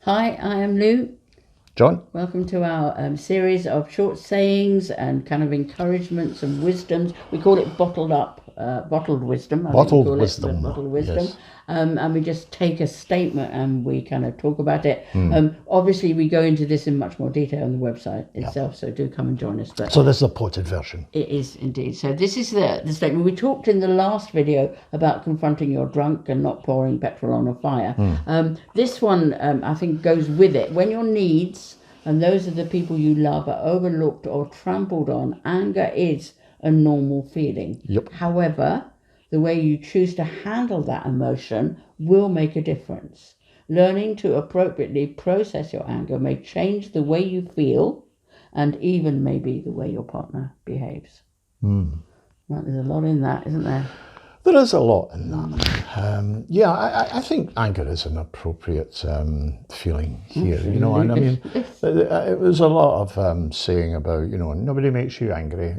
Hi, I am Lou. John? Welcome to our series of short sayings and kind of encouragements and wisdoms. We call it bottled wisdom. Bottled wisdom. Bottled wisdom. Yes. And we just take a statement and we kind of talk about it. Obviously, we go into this in much more detail on the website itself, so do come and join us. But So this is a potted version. it is indeed. So this is the statement. We talked in the last video about confronting your drunk and not pouring petrol on a fire. This one, I think, goes with it. When your needs and those of the people you love are overlooked or trampled on, anger is a normal feeling. Yep. However, the way you choose to handle that emotion will make a difference. Learning to appropriately process your anger may change the way you feel and even maybe the way your partner behaves. Right, there's a lot in that, isn't there? There is a lot in that. I think anger is an appropriate feeling here. You know, and I mean, it was a lot of saying about, you know, nobody makes you angry,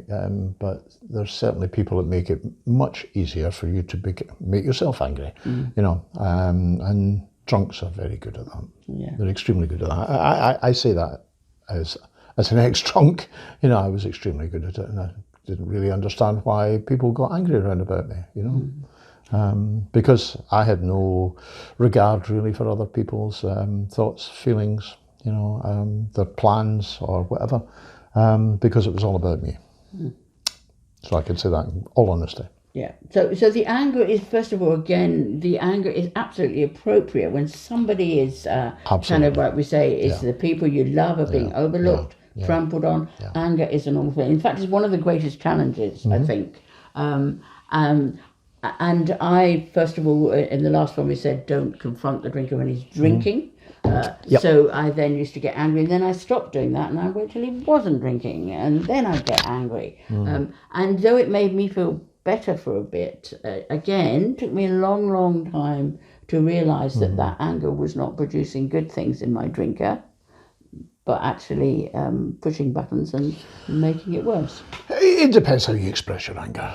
but there's certainly people that make it much easier for you to make yourself angry. You know, and drunks are very good at that. Yeah. They're extremely good at that. I say that as an ex-drunk. You know, I was extremely good at it, and I didn't really understand why people got angry around about me, you know, because I had no regard really for other people's thoughts, feelings, you know, their plans or whatever, because it was all about me. So I can say that in all honesty. Yeah. So the anger is, first of all, again, the anger is absolutely appropriate when somebody is kind of, like we say, is the people you love are being overlooked, trampled on. Anger is a normal thing. In fact, it's one of the greatest challenges, I think. And I, first of all, in the last one we said, don't confront the drinker when he's drinking. So I then used to get angry, and then I stopped doing that, and I waited till he wasn't drinking, and then I'd get angry. And though it made me feel better for a bit, again, took me a long time to realise that anger was not producing good things in my drinker, but actually pushing buttons and making it worse. It depends how you express your anger.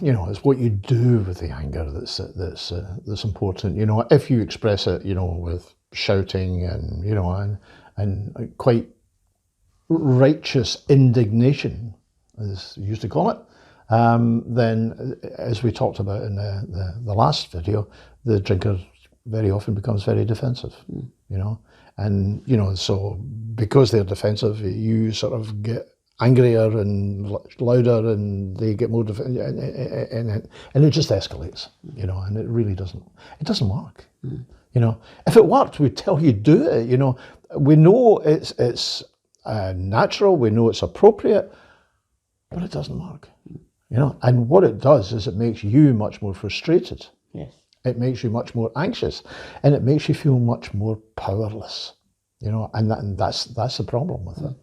You know, it's what you do with the anger that's important. You know, if you express it, you know, with shouting and, you know, and quite righteous indignation, as you used to call it, then, as we talked about in the last video, the drinker very often becomes very defensive, you know. And, you know, so because they're defensive, you sort of get angrier and louder, and they get more defensive, and it just escalates, you know, and it really doesn't work. You know, if it worked, we'd tell you do it, you know. We know it's natural, we know it's appropriate, but it doesn't work. You know, and what it does is it makes you much more frustrated. Yes. It makes you much more anxious, and it makes you feel much more powerless. You know, and that's the problem with it.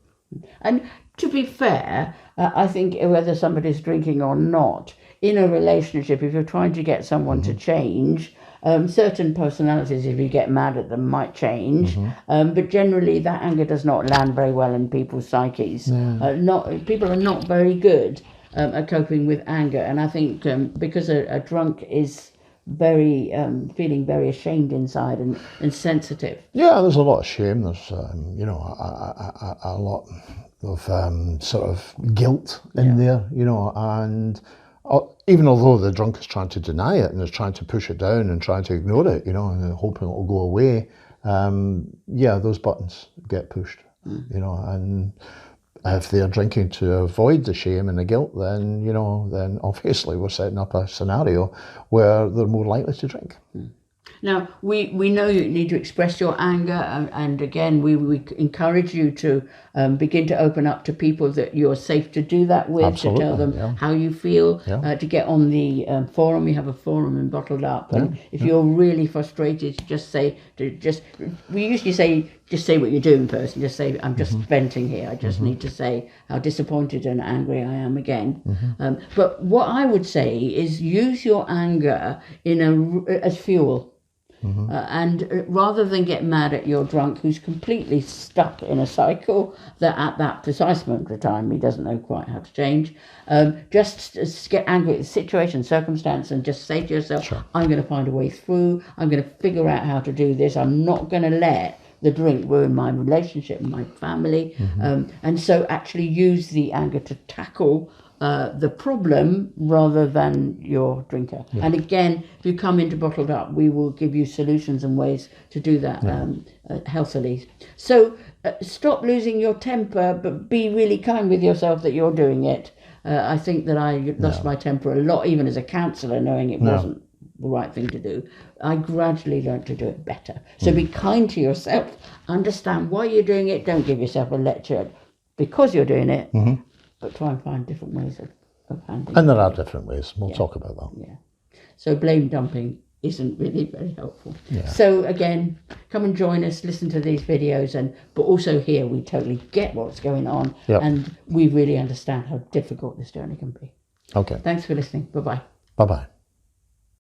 And to be fair, I think whether somebody's drinking or not, in a relationship, if you're trying to get someone to change, certain personalities, if you get mad at them, might change. But generally, that anger does not land very well in people's psyches. People are not very good at coping with anger, and I think because a drunk is very feeling very ashamed inside and sensitive. Yeah, there's a lot of shame. There's you know, a lot of sort of guilt in there, you know, and even although the drunk is trying to deny it and is trying to push it down and trying to ignore it, you know, and hoping it'll go away, those buttons get pushed, you know, and if they're drinking to avoid the shame and the guilt, then, you know, then obviously we're setting up a scenario where they're more likely to drink. Now, we know you need to express your anger, and again, we encourage you to begin to open up to people that you're safe to do that with. Absolutely, to tell them how you feel, to get on the forum. We have a forum in Bottled Up, and if you're really frustrated, we usually say, just say what you're doing first, and just say, I'm just venting here. I just need to say how disappointed and angry I am again. But what I would say is use your anger as fuel. And rather than get mad at your drunk who's completely stuck in a cycle that at that precise moment of time he doesn't know quite how to change, just get angry at the situation, circumstance, and just say to yourself, I'm going to find a way through, I'm going to figure out how to do this, I'm not going to let the drink ruined my relationship and my family. And so actually use the anger to tackle the problem rather than your drinker. And again, if you come into Bottled Up, we will give you solutions and ways to do that healthily. So stop losing your temper, but be really kind with yourself that you're doing it. I think that I lost my temper a lot, even as a counsellor, knowing it wasn't the right thing to do. I gradually learned to do it better. So be kind to yourself, understand why you're doing it, don't give yourself a lecture because you're doing it, but try and find different ways of handling it. And there are different ways. We'll talk about that. Yeah. So blame dumping isn't really very helpful. Yeah. So again, come and join us, listen to these videos, but also here we totally get what's going on, and we really understand how difficult this journey can be. Okay. Thanks for listening. Bye-bye. Bye-bye.